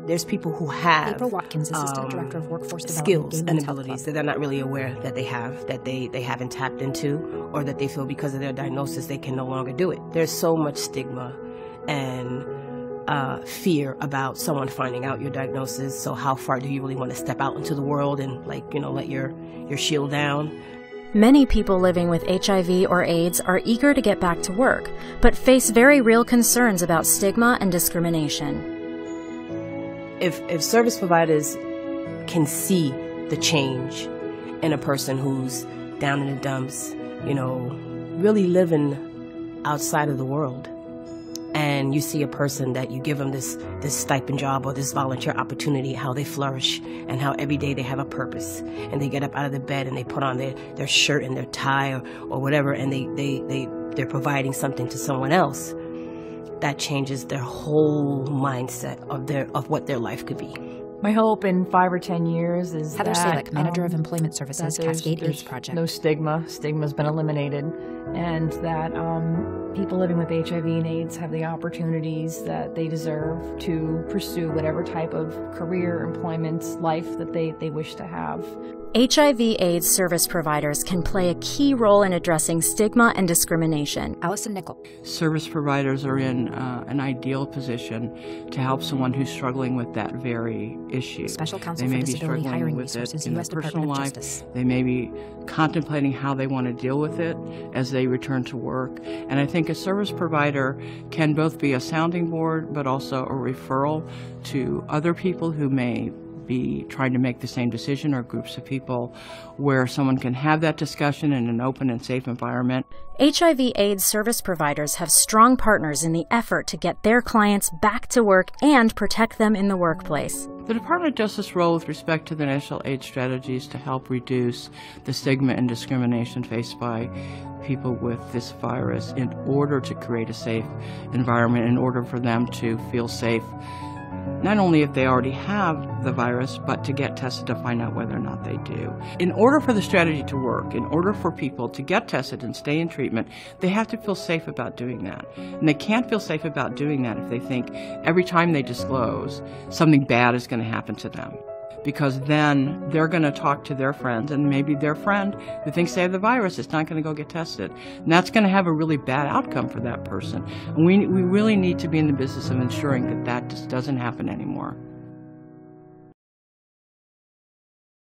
there's people who have April Watkins, Assistant Director of Workforce skills Development, and abilities that they're not really aware that they have, that they haven't tapped into, or that they feel because of their diagnosis they can no longer do it. There's so much stigma and fear about someone finding out your diagnosis. So how far do you really want to step out into the world and, like, you know, let your shield down? Many people living with HIV or AIDS are eager to get back to work, but face very real concerns about stigma and discrimination. If service providers can see the change in a person who's down in the dumps, you know, really living outside of the world, and you see a person that you give them this stipend job or this volunteer opportunity, how they flourish and how every day they have a purpose, and they get up out of the bed and they put on their shirt and their tie or whatever, and they're providing something to someone else, that changes their whole mindset of what their life could be. My hope in 5 or 10 years is Heather that Salick, Manager of Employment Services, Cascade AIDS Project. No stigma. Stigma's been eliminated, and that people living with HIV and AIDS have the opportunities that they deserve to pursue whatever type of career, employment, life that they wish to have. HIV/AIDS service providers can play a key role in addressing stigma and discrimination. Allison Nickel. Service providers are in an ideal position to help someone who's struggling with that very issue. Special Counsel for Disability Hiring Resources, U.S. Department of Justice. They may be contemplating how they want to deal with it as they return to work. And I think a service provider can both be a sounding board, but also a referral to other people who may be trying to make the same decision, or groups of people, where someone can have that discussion in an open and safe environment. HIV/AIDS service providers have strong partners in the effort to get their clients back to work and protect them in the workplace. The Department of Justice role with respect to the National AIDS Strategy is to help reduce the stigma and discrimination faced by people with this virus in order to create a safe environment, in order for them to feel safe, not only if they already have the virus, but to get tested to find out whether or not they do. In order for the strategy to work, in order for people to get tested and stay in treatment, they have to feel safe about doing that. And they can't feel safe about doing that if they think every time they disclose, something bad is going to happen to them. Because then they're going to talk to their friends, and maybe their friend who thinks they have the virus is not going to go get tested. And that's going to have a really bad outcome for that person. And we really need to be in the business of ensuring that that just doesn't happen anymore.